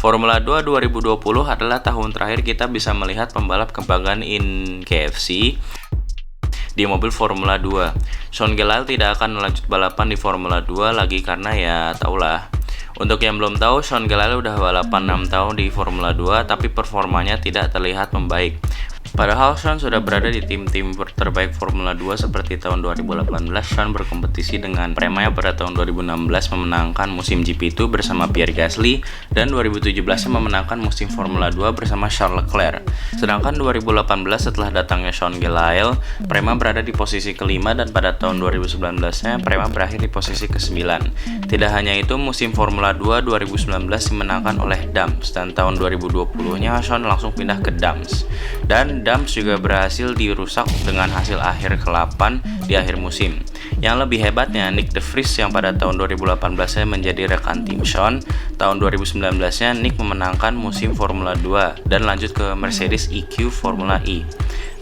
Formula 2 2020 adalah tahun terakhir kita bisa melihat pembalap kebanggaan in KFC di mobil Formula 2. Sean Gelael tidak akan melanjut balapan di Formula 2 lagi karena ya taulah. Untuk yang belum tahu, Sean Gelael udah balapan 6 tahun di Formula 2 tapi performanya tidak terlihat membaik. Padahal Sean sudah berada di tim-tim terbaik Formula 2 seperti tahun 2018 Sean berkompetisi dengan Prema pada tahun 2016 memenangkan musim GP2 bersama Pierre Gasly dan 2017 memenangkan musim Formula 2 bersama Charles Leclerc. Sedangkan 2018 setelah datangnya Sean Gelael, Prema berada di posisi kelima dan pada tahun 2019-nya Prema berakhir di posisi ke-9. Tidak hanya itu, musim Formula 2 2019 dimenangkan oleh Dams dan tahun 2020-nya Sean langsung pindah ke Dams. Dan Dams juga berhasil dirusak dengan hasil akhir ke-8 di akhir musim. Yang lebih hebatnya, Nick De Vries yang pada tahun 2018-nya menjadi rekan tim Sean, tahun 2019-nya Nick memenangkan musim Formula 2 dan lanjut ke Mercedes EQ Formula E.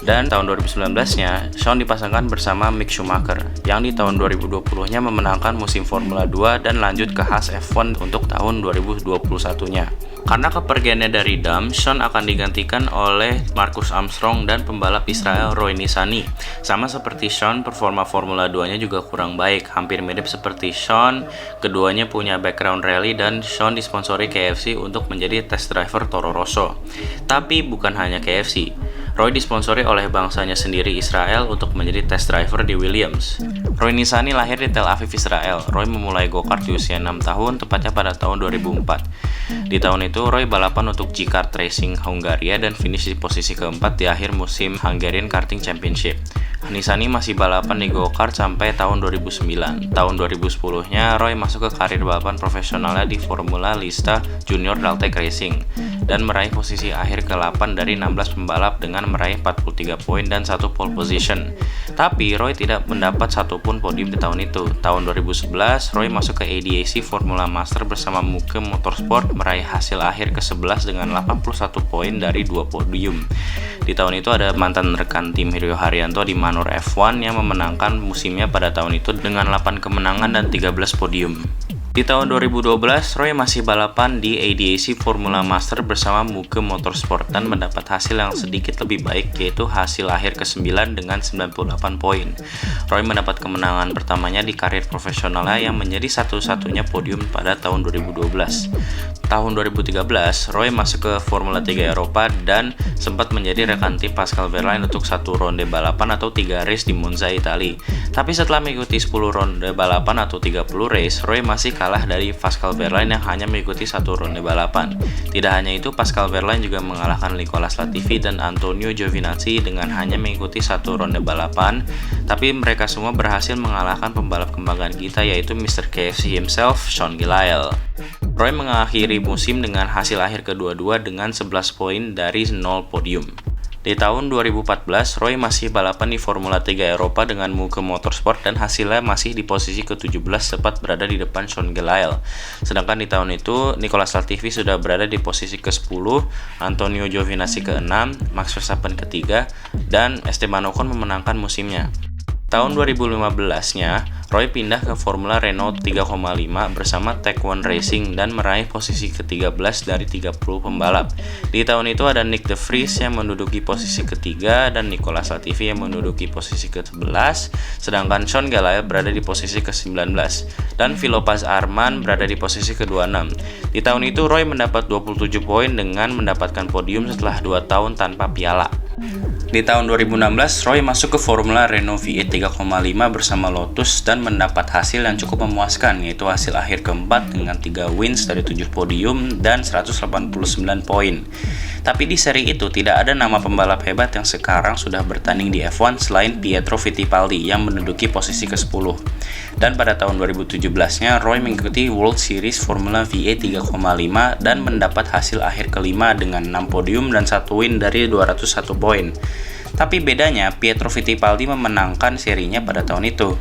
Dan tahun 2019-nya, Sean dipasangkan bersama Mick Schumacher, yang di tahun 2020-nya memenangkan musim Formula 2 dan lanjut ke Haas F1 untuk tahun 2021-nya. Karena kepergiannya dari Dams, Sean akan digantikan oleh Marcus Armstrong dan pembalap Israel Roy Nissany. Sama seperti Sean, performa Formula 2-nya juga kurang baik, hampir mirip seperti Sean. Keduanya punya background rally dan Sean disponsori KFC untuk menjadi test driver Toro Rosso. Tapi bukan hanya KFC. Roy disponsori oleh bangsanya sendiri Israel untuk menjadi test driver di Williams. Roy Nissany lahir di Tel Aviv, Israel. Roy memulai go-kart di usia 6 tahun, tepatnya pada tahun 2004. Di tahun itu, Roy balapan untuk G-Kart Racing Hungaria dan finish di posisi keempat di akhir musim Hungarian Karting Championship. Nissany masih balapan di go-kart sampai tahun 2009. Tahun 2010-nya, Roy masuk ke karir balapan profesionalnya di Formula Lista Junior Daltec Racing dan meraih posisi akhir ke-8 dari 16 pembalap dengan meraih 43 poin dan 1 pole position. Tapi Roy tidak mendapat satupun podium di tahun itu. Tahun 2011, Roy masuk ke ADAC Formula Master bersama Muke Motorsport meraih hasil akhir ke-11 dengan 81 poin dari 2 podium. Di tahun itu ada mantan rekan tim Rio Haryanto di Manor F1 yang memenangkan musimnya pada tahun itu dengan 8 kemenangan dan 13 podium. Di tahun 2012, Roy masih balapan di ADAC Formula Master bersama Muke Motorsport dan mendapat hasil yang sedikit lebih baik, yaitu hasil akhir ke-9 dengan 98 poin. Roy mendapat kemenangan pertamanya di karir profesionalnya yang menjadi satu-satunya podium pada tahun 2012. Tahun 2013, Roy masuk ke Formula 3 Eropa dan sempat menjadi rekan tim Pascal Wehrlein untuk 1 ronde balapan atau 3 race di Monza, Italia. Tapi setelah mengikuti 10 ronde balapan atau 30 race, Roy masih kalah dari Pascal Wehrlein yang hanya mengikuti 1 ronde balapan. Tidak hanya itu, Pascal Wehrlein juga mengalahkan Nicolas Latifi dan Antonio Giovinazzi dengan hanya mengikuti 1 ronde balapan. Tapi mereka semua berhasil mengalahkan pembalap kebanggaan kita, yaitu Mr. KFC himself, Sean Gelael. Roy mengakhiri musim dengan hasil akhir kedua-dua dengan 11 poin dari 0 podium. Di tahun 2014, Roy masih balapan di Formula 3 Eropa dengan Muke Motorsport dan hasilnya masih di posisi ke-17 tepat berada di depan Sean Gelael. Sedangkan di tahun itu, Nicolas Latifi sudah berada di posisi ke-10, Antonio Giovinazzi ke-6, Max Verstappen ke-3, dan Esteban Ocon memenangkan musimnya. Tahun 2015-nya, Roy pindah ke Formula Renault 3,5 bersama Tech1 Racing dan meraih posisi ke-13 dari 30 pembalap. Di tahun itu ada Nick De Vries yang menduduki posisi ke-3 dan Nicolas Latifi yang menduduki posisi ke-11, sedangkan Sean Gelael berada di posisi ke-19 dan Philo Paz Arman berada di posisi ke-26. Di tahun itu Roy mendapat 27 poin dengan mendapatkan podium setelah 2 tahun tanpa piala. Di tahun 2016, Roy masuk ke Formula Renault V8 3,5 bersama Lotus dan mendapat hasil yang cukup memuaskan, yaitu hasil akhir keempat dengan 3 wins dari 7 podium dan 189 poin. Tapi di seri itu tidak ada nama pembalap hebat yang sekarang sudah bertanding di F1 selain Pietro Fittipaldi yang menduduki posisi ke-10. Dan pada tahun 2017-nya, Roy mengikuti World Series Formula V8 3,5 dan mendapat hasil akhir kelima dengan 6 podium dan 1 win dari 201 poin. Tapi bedanya, Pietro Fittipaldi memenangkan serinya pada tahun itu.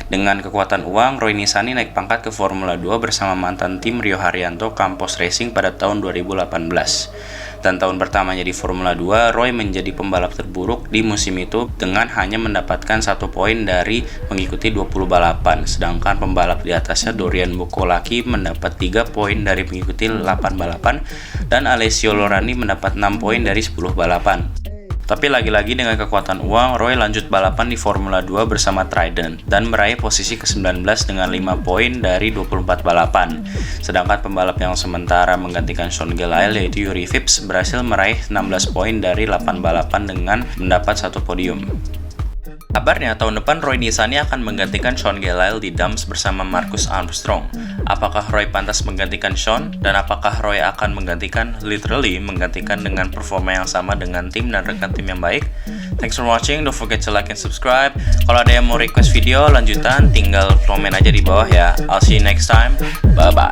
Dengan kekuatan uang, Roy Nissany naik pangkat ke Formula 2 bersama mantan tim Rio Haryanto Campos Racing pada tahun 2018. Dan tahun pertamanya di Formula 2, Roy menjadi pembalap terburuk di musim itu dengan hanya mendapatkan 1 poin dari mengikuti 20 balapan. Sedangkan pembalap di atasnya Dorian Bukolaki mendapat 3 poin dari mengikuti 8 balapan dan Alessio Lorani mendapat 6 poin dari 10 balapan. Tapi lagi-lagi dengan kekuatan uang, Roy lanjut balapan di Formula 2 bersama Trident dan meraih posisi ke-19 dengan 5 poin dari 24 balapan. Sedangkan pembalap yang sementara menggantikan Sean Gelael yaitu Juri Vips berhasil meraih 16 poin dari 8 balapan dengan mendapat 1 podium. Kabarnya tahun depan Roy Nissany akan menggantikan Sean Gelael di Dams bersama Marcus Armstrong. Apakah Roy pantas menggantikan Sean? Dan apakah Roy akan menggantikan dengan performa yang sama dengan tim dan rekan tim yang baik? Thanks for watching, don't forget to like and subscribe. Kalau ada yang mau request video lanjutan, tinggal komen aja di bawah ya. I'll see you next time, bye bye.